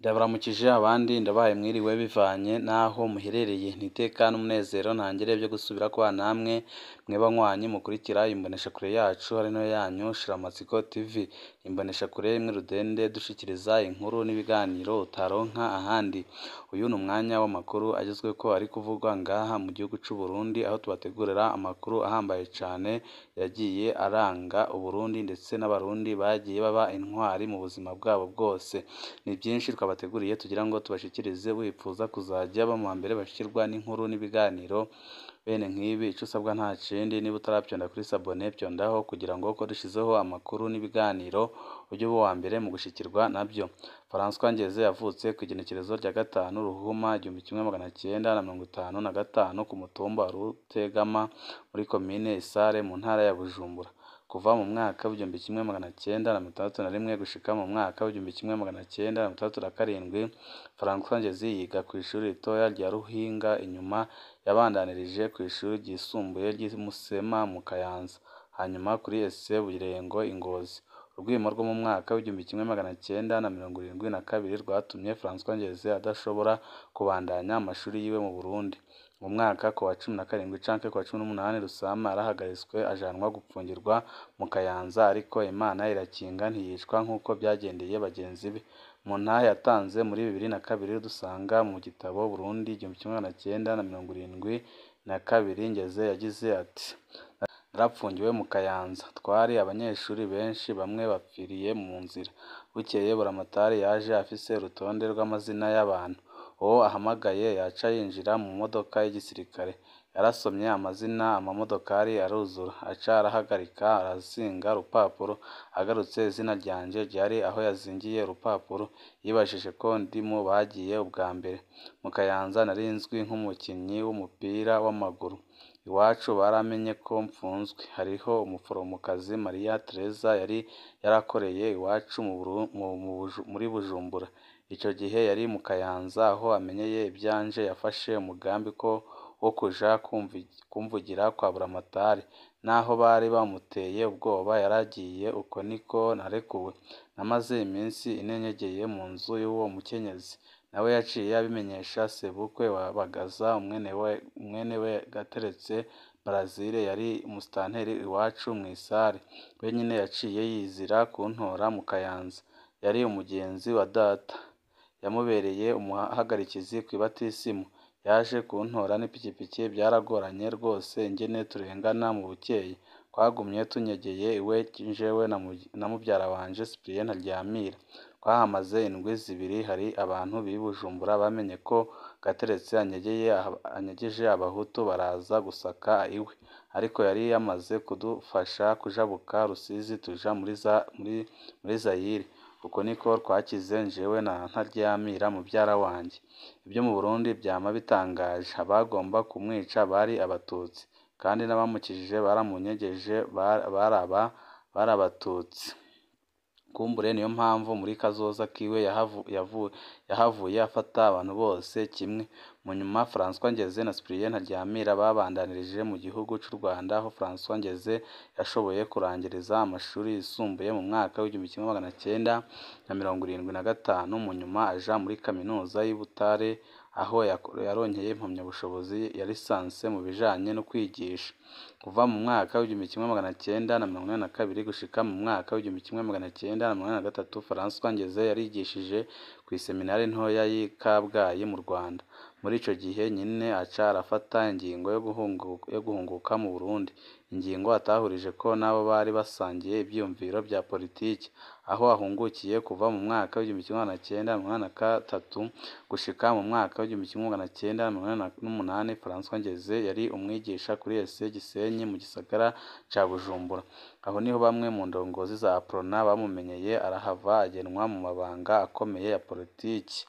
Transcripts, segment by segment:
Ndabaramukije abandi ndabahaye mwiriwe bivanye n'aho muherereye n'iteka n'umunezero ntangere byo gusubira kubana namwe mwe banywanyi mukurikira imboneshakure yacu ari nayo yanyu Shiramatsiko TV, imboneshakure imwe rudende dushikiriza inkuru n'ibiganiro utaronka ahandi. Uyu ni umwanya w'amakuru agezweho ko ari kuvugwa ngaha mu gihugu cy'u Burundi, aho tubategurira amakuru ahambaye cyane yagiye aranga Uburundi ndetse n'abarundi bagiye baba intwari mu buzima bwabo bwose. Ni byinshi twabateguriye tugira ngo tubashikirize, wifuza kuzajya baba mu mbere bashikirwa n'inkuru n'ibiganiro bene nk'ibi. Icyo usabwa nta kindi, niba utarabyonda kuri sabone byondaho kugira ngo uko dushizeho amakuru n'ibiganiro ujye uba uwa mbere mu gushikirwa nabyo. François Ngeze yavutse ku igenekerezo rya 5 Ruhuma 1955 ku mutumba wa Rutegama muri komine Isare mu ntara ya Bujumbura. Kuva mu mwaka w'igihumbi kimwe magana cyenda na mirongo itandatu na rimwe gushika mu mwaka w'igihumbi kimwe magana cyenda na mirongo itandatu na karindwi, François Ngeze yiga ku ishuri ritoya rya Ruhinga, inyuma yabandanirije ku ishuri ryisumbuye ry'i Musema mu Kayanza, hanyuma kuri ese Burengo i Ngozi. Urwimo rwo mu mwaka w'igihumbi kimwe magana cyenda na mirongo irindwi na kabiri rwatumye François Ngeze adashobora kubandanya amashuri yiwe mu Burundi. Mu mwaka wa 17 canke wa 18 Rusama arahagaritswe ajanwa gupfungirwa mu Kayanza, ariko Imana irakinga ntiyicwa nk'uko byagendeye bagenzi be. Mu ntahe yatanze muri 2002 dusanga mu gitabo Burundi 1972, Ngeze yagize ati: narapfungiwe mu Kayanza, twari abanyeshuri benshi, bamwe bapfiriye mu nzira. Bukeye buramatari yaje afise urutonde rw'amazina y'abantu. Uwo ahamagaye yaca yinjira mu modoka y'igisirikare, yarasomye amazina, amamodokari aruzura, aca arahagarika arazinga urupapuro. Agarutse izina ryanje ryari aho yazingiye urupapuro, yibajije ko ndi mu bagiye ubwa mbere. Mu Kayanza narinzwi nk'umukinnyi w'umupira w'amaguru. Iwacu baramenye ko mfunzwe. Hariho umuforomokazi Maria Teresa yari yarakoreye iwacu muri Bujumbura. Icyo gihe yari mu Kayanza, aho amenyeye ibyanje yafashe umugambi wo kuja kumvugira kwa buramatari. Naho bari bamuteye ubwoba yaragiye. Uko niko narekuwe. Namaze iminsi ine nyegeye mu nzu y'uwo mukenyezi. Nawe yaciye abimenyesha sebukwe wa Bagaza, umwene we Gateretse Brazil yari umusitanteri iwacu mu Isare. We nyine yaciye yizira kuntora mu Kayanza. Yari umugenzi wa data, yamubereye umuhagarikizi ku ibatisimu. Yaje kuntora n'ipikipiki, byaragoranye rwose ingene turengana mu bukeye. Twagumye tunyegeye iwe jewe na mubyara wanje Cyprien Ntaryamira. Twahamaze indwi zibiri. Hari abantu b'i Bujumbura bamenye ko Gateretse anyegeje abahutu, baraza gusaka iwe, ariko yari yamaze kudufasha kujabuka Rusizi tuja muri Zayire. Uko niko twakize jewe na Ntaryamira mubyara wanjye. Ibyo mu Burundi byama bitangaje. Abagomba kumwica bari abatutsi, kandi n'abamukijije baramunyegeje bari abatutsi. Kumbure niyo mpamvu muri kazoza kiwe yahavuye afata abantu bose kimwe. Mu nyuma François Ngeze na Cyprien Ntaryamira babandanirije mu gihugu cy'u Rwanda, aho François Ngeze yashoboye kurangiriza amashuri yisumbuye mu mwaka w'igihumbi kimwe magana cyenda na mirongo irindwi na gatanu. Mu nyuma aja muri kaminuza y'i Butare, aho yaronkeye impamyabushobozi ya lisanse mu bijanye no kwigisha. Kuva mu mwaka w'igihumbi kimwe magana cyenda na mirongo inani na kabiri gushika mu mwaka w'igihumbi kimwe magana cyenda na mirongo inani na gatatu, François Ngeze yarigishije ku iseminari ntoya y'i Kabgayi mu Rwanda. Muri ico gihe nyine aca arafata ingingo yo guhunguka mu Burundi, ingingo atahurije ko nabo bari basangiye ivyiyumviro bya politiki. Aho ahungukiye kuva mu mwaka w'igihumbi kimwe magana cyenda na mirongo inani na gatatu gushika mu mwaka w'igihumbi kimwe magana cyenda na mirongo inani n'umunani, François Ngeze yari umwigisha kuri ese Gisenyi mu gisagara ca Bujumbura. Aho niho bamwe mu ndongozi za Aprona bamumenyeye, arahava agenwa mu mabanga akomeye ya politiki.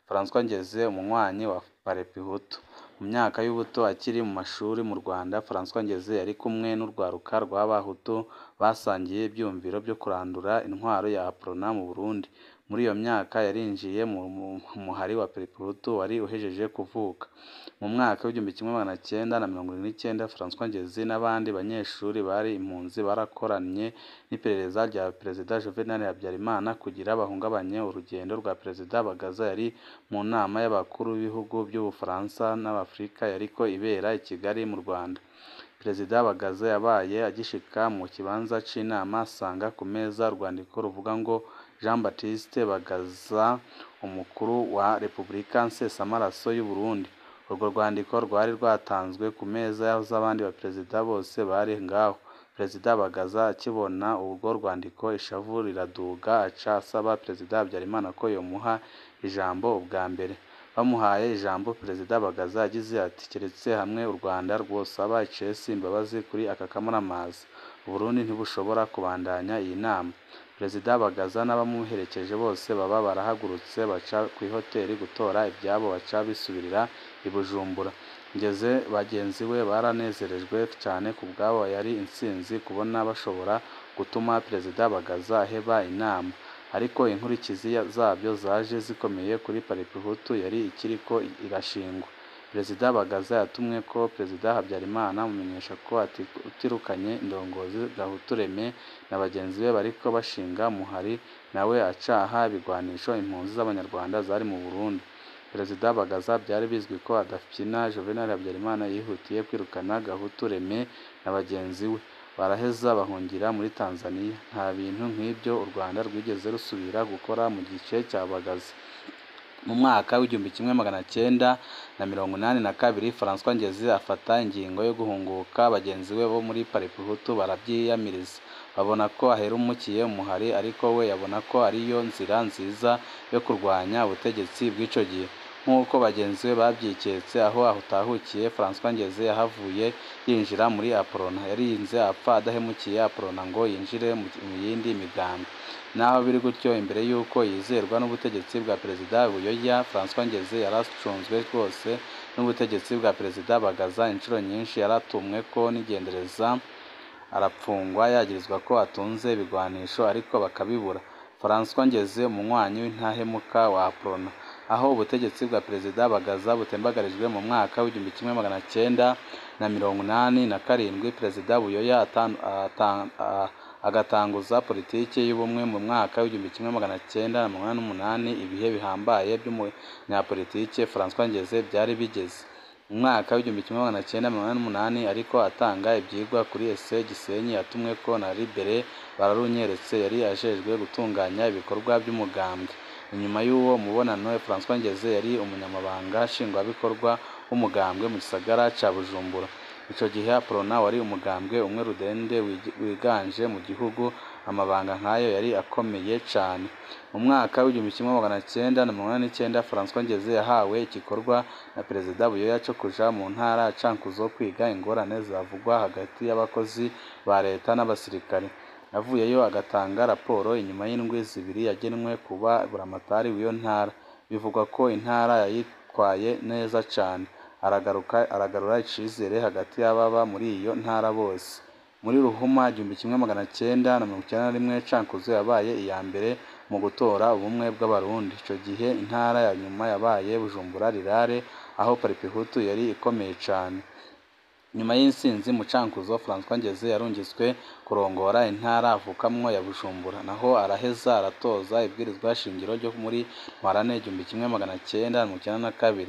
François Ngeze umunywanyi wa Parpehutu. Mu myaka y'ubuto akiri mu mashuri mu Rwanda, François Ngeze yari kumwe n'urwaruka rw'abahutu basangiye ibyumviro byo kurandura intwaro ya Aprona mu Burundi. muri iyo myaka yarinjiye mu muhari wa Paripehutu wari uhejeje kuvuka. Mu mwaka w'1979 François Ngezi n'abandi banyeshuri bari impunzi barakoranye n'iperereza rya Perezida Juvenal Habyarimana kugira bahungabanye urugendo rwa Perezida Bagaza yari mu nama y'abakuru b'ibihugu by'Ubufaransa n'Afurika yariko ibera i Kigali mu Rwanda. Perezida Bagaza yabaye agishika mu kibanza c'inama asanga ku meza urwandiko ruvuga ngo Jean Baptiste Bagaza umukuru wa Repubulika Nsesamaraso y'u Burundi. Urwo rwandiko rwari rwatanzwe ku meza z'abandi baperezida bose bari ngaho. Perezida Bagaza akibona urwo rwandiko ishavu riraduga aca asaba Perezida Habyarimana ko yomuha ijambo ubwa mbere. Bamuhaye ijambo Perezida Bagaza yagize ati keretse hamwe u Rwanda rwosaba icesi imbabazi kuri aka kamaramaza u Burundi ntibushobora kubandanya iyi nama. Perezida Bagaza n'abamuherekeje bose baba barahagurutse baca kw'ihoteli gutora ibyabo baca bisubirira i Bujumbura. Ngeze bagenzi we baranezerejwe cyane ku bwabo yari intsinzi kubona bashobora gutuma Perezida Bagaza aheba inama, ariko inkurikizi zabyo zaje zikomeye kuri Paripehutu yari ikiriko irashingwa. Perezida Bagaza yatumwe ko Perezida Habyarimana amumenyesha ko atirukanye indongozi Gahutureme na bagenzi be bariko bashinga muhari, nawe acaha ibigwanisho impunzi z'Abanyarwanda zari mu Burundi. Perezida Bagaza byari bizwi ko adafyina Juvenal Habyarimana yihutiye kwirukana Gahutureme na bagenzi we, baraheza bahungira muri Tanzania. Nta bintu nk'ibyo u Rwanda rwigeze rusubira gukora mu gice cya Bagaza. Mu mwaka w'1982 François Ngezi afata ingingo yo guhunguka. Bagenzi we bo muri Paripehutu barabyiyamiriza, babona ko aherumukiye umuhari, ariko we yabona ko ariyo nzira nziza yo kurwanya ubutegetsi bw'ico gihe. Nk'uko bagenzi be babyiketse, aho atahukiye François Ngezi yahavuye yinjira muri Aprona. Yarinze apfa adahemukiye Aprona ngo yinjire mu yindi migambi. Naho biri gutyo, imbere y'uko yizerwa n'ubutegetsi bwa Perezida Buyoya, François Ngezi yaracunzwe rwose n'ubutegetsi bwa Perezida Bagaza. Inshuro nyinshi yaratumwe ko n'igendereza, arapfungwa yagirizwa ko atunze ibigwanisho ariko bakabibura. François Ngezi umunywanyi w'intahemuka wa Aprona. Aho ubutegetsi bwa Perezida Bagaza butembagarijwe mu mwaka w'1987, Perezida Buyoya agatanguza politiki y'ubumwe. Mu mwaka w'1988 ibihe bihambaye by'umunyapolitike François Ngezi byari bigeze. Mu mwaka w'1988 ariko atanga ibyigwa kuri ese Gisenyi yatumwe ko na Libere Bararunyeretse yari ajejwe gutunganya ibikorwa by'umugambwe. Inyuma y'uwo mubonano, François Ngezi yari umunyamabanga nshingwabikorwa w'umugambwe mu gisagara ca Bujumbura. Ico gihe Aprona wari umugambwe umwe rudende wiganje mu gihugu. Amabanga nk'ayo yari akomeye cane. Mu mwaka w'1989 François Ngezi yahawe igikorwa na Perezida Buyoya co kuja mu ntara Cankuzo kwiga ingorane zavugwa hagati y'abakozi ba leta n'abasirikare. Avuyeyo agatanga raporo inyuma y'indwi zibiri yagenwe kuba buramatari w'iyo ntara. Bivugwa ko intara yayitwaye neza cane, aragarura icizere hagati y'ababa muri iyo ntara bose. Muri Ruhuma 1991 Cankuzo yabaye iya mbere mu gutora ubumwe bw'Abarundi. Ico gihe intara ya nyuma yabaye Bujumbura Rirare, aho Paripehutu yari ikomeye cane. Nyuma y'insinzi mu Cankuzo, François Ngezi yarungitswe kurongora intara avukamwo ya Bujumbura, naho araheza aratoza ibwirizwa shingiro ryo muri Ntwarante 1992.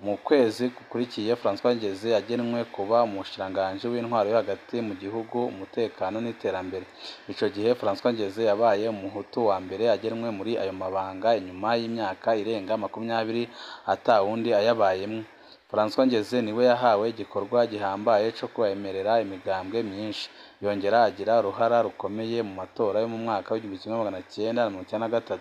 Mu kwezi gukurikiye François Ngezi yagenwe kuba umushikiranganji w'intwaro yo hagati mu gihugu, umutekano n'iterambere. Ico gihe François Ngezi yabaye umuhutu wa mbere agenwe muri ayo mabanga inyuma y'imyaka irenga 20 atawundi ayabayemwo. François Ngezi niwe yahawe igikorwa gihambaye co kwemerera imigambwe myinshi. Yongera agira uruhara rukomeye mu matora yo mu mwaka w'1993.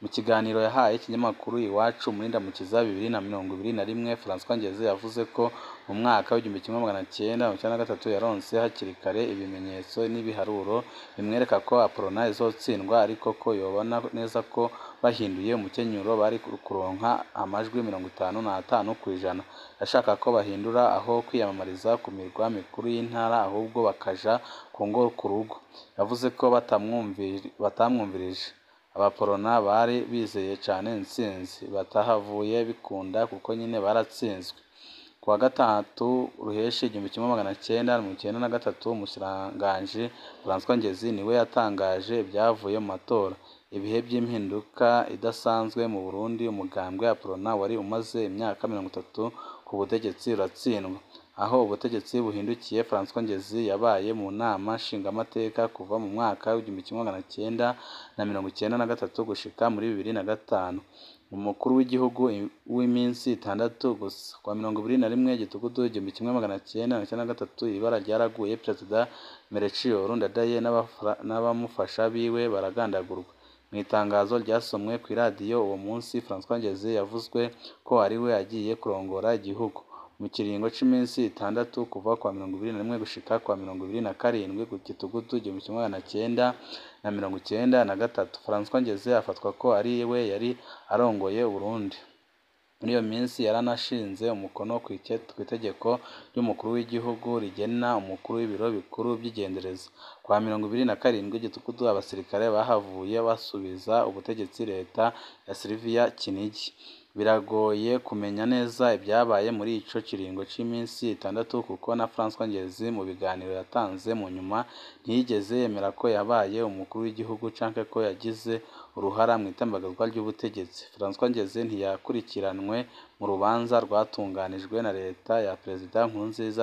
Mu kiganiro yahaye ikinyamakuru Iwacu muri Ndamukiza 2021, François Ngezi yavuze ko mu mwaka w'1993 yaronse hakiri kare ibimenyetso n'ibiharuro bimwereka ko Aprona izotsindwa, ariko ko yobona neza ko bahinduye umukenyuro bari kuronka amajwi 55 kw'ijana. Yashaka ko bahindura aho kwiyamamariza ku mirwa mikuru y'intara, ahubwo bakaja ku ngo ku rugo. Yavuze ko batamwumvirije. abaporona bari bizeye cyane intsinzi, batahavuye bikunda kuko nyine baratsinzwe. Ku wa gatatu Ruheshi 1993, umushikiranganji François Ngezi niwe yatangaje ibyavuye mu matora. Ibihe by'impinduka idasanzwe mu Burundi, umugambwe Aporona wari umaze imyaka 30 ku butegetsi uratsindwa. Aho ubutegetsi buhindukiye, François Ngezi yabaye mu nama nshingamateka kuva mu mwaka w'1993 gushika muri 2005. Umukuru w'igihugu w'iminsi 6 gusa. Kwa 21 Gitugutu 1993, ibara ryaraguye, Perezida Melchior Ndadaye n'abamufasha biwe baragandagurwa. Mu itangazo ryasomwe ku iradiyo uwo munsi, François Ngezi yavuzwe ko ariwe agiye kurongora igihugu mu kiringo c'iminsi 6 kuva kwa 21 gushika kwa 27 Gitugutu 1993. François Ngezi afatwa ko ari we yari arongoye Burundi. Muri iyo minsi yaranashinze umukono ku itegeko ry'umukuru w'igihugu rigena umukuru w'ibiro bikuru by'igendereza. Kwa 27 Gitugutu, abasirikare bahavuye basubiza ubutegetsi leta ya Sylvia Kinigi. Biragoye kumenya neza ibyabaye muri ico kiringo c'iminsi 6 kuko na François Ngezi mu biganiro yatanze mu nyuma ntiyigeze yemera ko yabaye umukuru w'igihugu canke ko yagize uruhara mu itembagazwa ry'ubutegetsi. François Ngezi ntiyakurikiranwe mu rubanza rwatunganijwe na leta ya Perezida Nkurunziza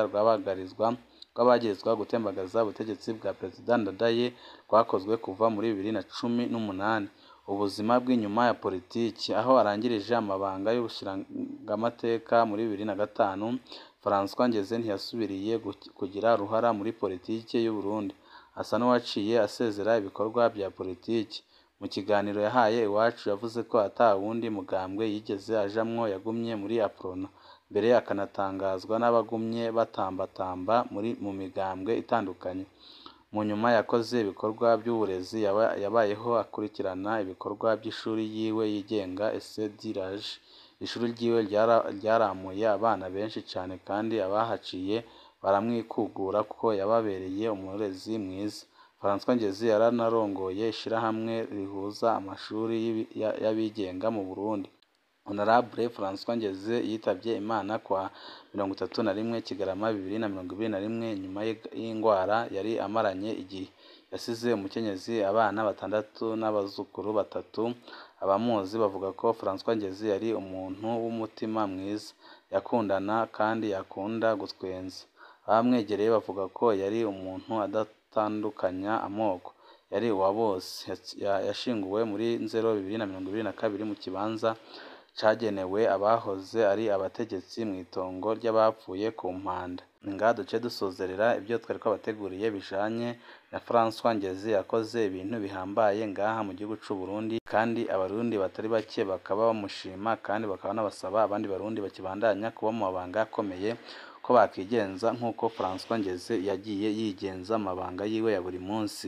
rw'abagirizwa gutembagaza ubutegetsi bwa Perezida Ndadaye, rwakozwe kuva muri 2018. Ubuzima bw'inyuma ya politiki. Aho arangirije amabanga y'ubushikirangamateka muri 2005, François Ngezi ntiyasubiriye kugira uruhara muri politiki y'u Burundi. Asa n'uwaciye asezera ibikorwa bya politiki. Mu kiganiro yahaye Iwacu yavuze ko ata wundi mugambwe yigeze ajamwo, yagumye muri Aporona. Mbere akanatangazwa n'abagumye batambatamba mu migambwe itandukanye. Mu nyuma yakoze ibikorwa by'uburezi, yabayeho akurikirana ibikorwa by'ishuri yiwe yigenga Ese-Dirage. Ishuri ryiwe ryaramuye abana benshi cyane kandi abahaciye baramwikugura kuko yababereye umurezi mwiza. François Ngezi yaranarongoye ishirahamwe rihuza amashuri y'abigenga mu Burundi. Honorable François Ngezi yitavye Imana kwa 31 Kigarama 2021 nyuma y'ingwara yari amaranye igihe. Yasize umukenyezi, abana 6 n'abazukuru 3. Abamuzi bavuga ko François Ngezi yari umuntu w'umutima mwiza, yakundana kandi yakunda gutwenza. Abamwegereye bavuga ko yari umuntu adatandukanya amoko, yari uwa bose. Yashinguwe muri Nzero 2022 mu kibanza cagenewe abahoze ari abategetsi mu itongo ry'abapfuye ku Mpanda. Ngaha duce dusozerera ibyo twari twabateguriye bijanye na François Ngezi yakoze ibintu bihambaye ngaha mu gihugu c'u Burundi, kandi abarundi batari bake bakaba bamushima kandi bakaba nabasaba abandi barundi bakibandanya kuba mu mabanga akomeye ko bakigenza nk'uko François Ngezi yagiye yigenza amabanga yiwe ya buri munsi.